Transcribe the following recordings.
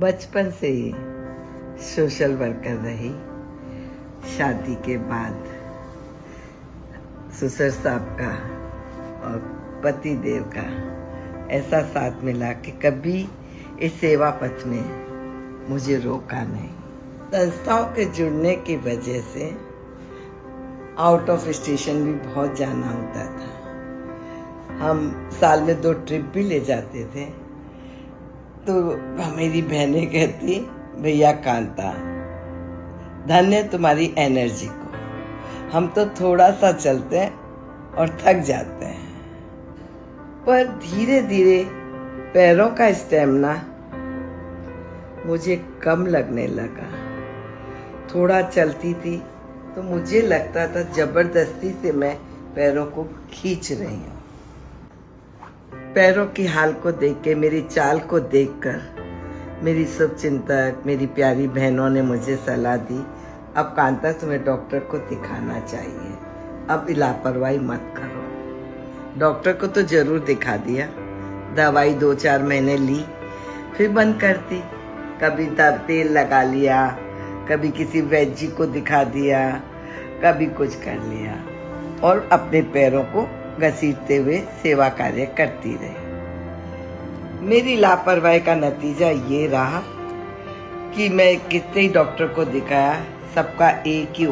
बचपन से ही social worker रही। शादी के बाद ससुर साहब का और पति देव का ऐसा साथ मिला कि कभी इस सेवा पथ में मुझे रोका नहीं। संस्थाओं के जुड़ने की वजह से आउट ऑफ स्टेशन भी बहुत जाना होता था। हम साल में 2 ट्रिप भी ले जाते थे। तो मेरी बहनें कहती, भैया कांता, धन्य तुम्हारी एनर्जी को, हम तो थोड़ा सा चलते हैं और थक जाते हैं। पर धीरे धीरे पैरों का स्टेमिना मुझे कम लगने लगा। थोड़ा चलती थी तो मुझे लगता था जबरदस्ती से मैं पैरों को खींच रही हूँ। पैरों की हाल को देख के, मेरी चाल को देखकर मेरी शुभचिंतक, मेरी प्यारी बहनों ने मुझे सलाह दी, अब कांता तुम्हें डॉक्टर को दिखाना चाहिए, अब लापरवाही मत करो। डॉक्टर को तो जरूर दिखा दिया, दवाई 2-4 महीने ली, फिर बंद कर दी। कभी तेल लगा लिया, कभी किसी वैद्य को दिखा दिया, कभी कुछ कर लिया और अपने पैरों को घसीटते हुए सेवा कार्य करती रही। मेरी लापरवाही का नतीजा ये रहा कि मैं कितने ही डॉक्टर को दिखाया, सबका एक ही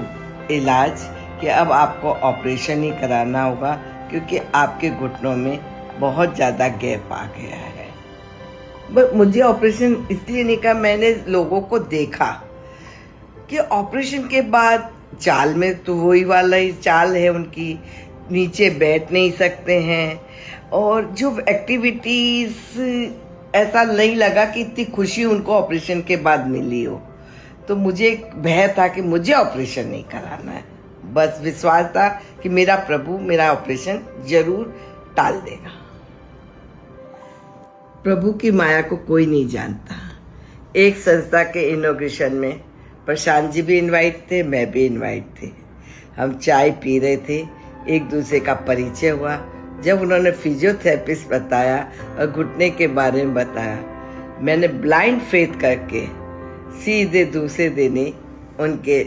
इलाज कि अब आपको ऑपरेशन ही कराना होगा क्योंकि आपके घुटनों में बहुत ज़्यादा गैप आ गया है। बस मुझे ऑपरेशन इसलिए नहीं कहा, मैंने लोगों को देखा कि ऑपरेशन के बाद चाल में तो वही वाला ही चाल है उनकी, नीचे बैठ नहीं सकते हैं और जो एक्टिविटीज ऐसा नहीं लगा कि इतनी खुशी उनको ऑपरेशन के बाद मिली हो। तो मुझे एक भय था कि मुझे ऑपरेशन नहीं कराना है, बस विश्वास था कि मेरा प्रभु मेरा ऑपरेशन जरूर टाल देगा। प्रभु की माया को कोई नहीं जानता। एक संस्था के इनॉग्रेशन में प्रशांत जी भी इनवाइट थे, मैं भी इनवाइट थे। हम चाय पी रहे थे, एक दूसरे का परिचय हुआ। जब उन्होंने फिजियोथेरेपिस्ट बताया और घुटने के बारे में बताया, मैंने ब्लाइंड फेथ करके सीधे दूसरे दिन ही उनके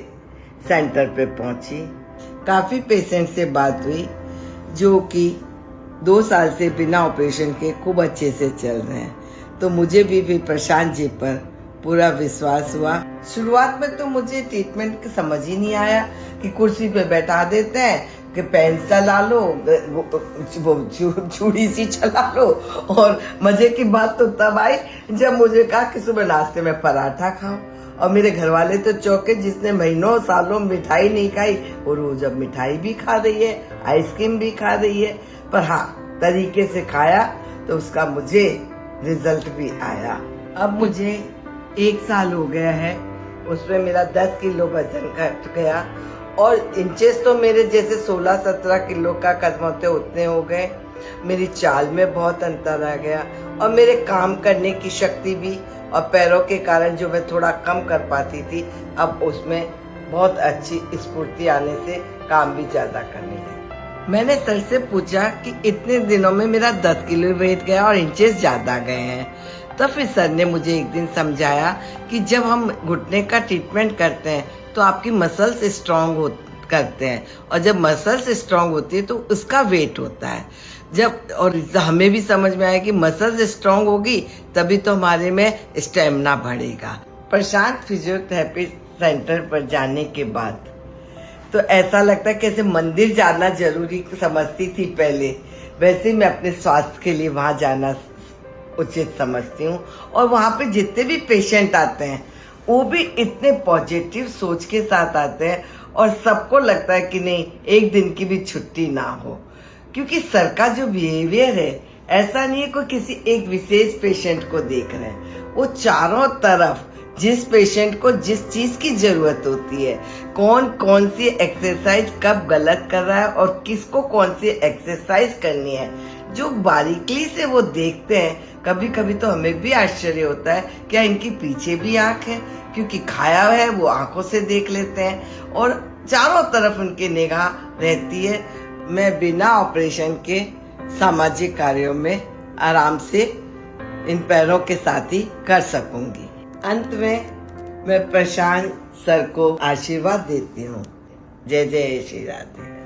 सेंटर पे पहुंची। काफ़ी पेशेंट से बात हुई जो कि 2 साल से बिना ऑपरेशन के खूब अच्छे से चल रहे हैं। तो मुझे भी प्रशांत जी पर पूरा विश्वास हुआ। शुरुआत में तो मुझे ट्रीटमेंट समझ ही नहीं आया कि कुर्सी पे बैठा देते हैं कि पेन चला लो, छुरी सी चला लो, और मजे की बात तो तब आई जब मुझे कहा कि सुबह नाश्ते में पराठा खाओ। और मेरे घर वाले तो चौके, जिसने महीनों सालों मिठाई नहीं खाई और वो जब मिठाई भी खा रही है, आइसक्रीम भी खा रही है, पर हाँ तरीके से खाया तो उसका मुझे रिजल्ट भी आया। अब मुझे 1 साल हो गया है, उसमें मेरा 10 किलो वजन घट गया और इंचेस तो मेरे जैसे 16-17 किलो का कदम होते उतने हो गए। मेरी चाल में बहुत अंतर आ गया और मेरे काम करने की शक्ति भी, और पैरों के कारण जो मैं थोड़ा कम कर पाती थी, अब उसमें बहुत अच्छी स्फूर्ति आने से काम भी ज़्यादा करने लगी। मैंने सर से पूछा कि इतने दिनों में मेरा 10 किलो वेट गया और इंचेस ज़्यादा गए हैं। तो फिर सर ने मुझे एक दिन समझाया कि जब हम घुटने का ट्रीटमेंट करते हैं तो आपकी मसल्स स्ट्रांग करते हैं, और जब मसल्स स्ट्रांग होती है तो उसका वेट होता है। जब और हमें भी समझ में आया कि मसल्स स्ट्रांग होगी तभी तो हमारे में स्टेमिना बढ़ेगा। प्रशांत फिजियोथेरेपी सेंटर पर जाने के बाद तो ऐसा लगता है कैसे मंदिर जाना जरूरी समझती थी पहले, वैसे मैं अपने स्वास्थ्य के लिए वहाँ जाना उचित समझती हूँ। और वहाँ पे जितने भी पेशेंट आते हैं वो भी इतने पॉजिटिव सोच के साथ आते हैं और सबको लगता है कि नहीं एक दिन की भी छुट्टी ना हो, क्योंकि सर का जो बिहेवियर है ऐसा नहीं है कोई किसी एक विशेष पेशेंट को देख रहे हैं, वो चारों तरफ जिस पेशेंट को जिस चीज की जरूरत होती है, कौन कौन सी एक्सरसाइज कब गलत कर रहा है और किसको कौन सी एक्सरसाइज करनी है, जो बारीकी से वो देखते हैं। कभी कभी तो हमें भी आश्चर्य होता है क्या इनकी पीछे भी आंख है, क्योंकि खाया है वो आंखों से देख लेते हैं और चारों तरफ उनकी निगाह रहती है। मैं बिना ऑपरेशन के सामाजिक कार्यों में आराम से इन पैरों के साथ ही कर सकूंगी। अंत में मैं प्रशांत सर को आशीर्वाद देती हूँ। जय जय श्री राधे।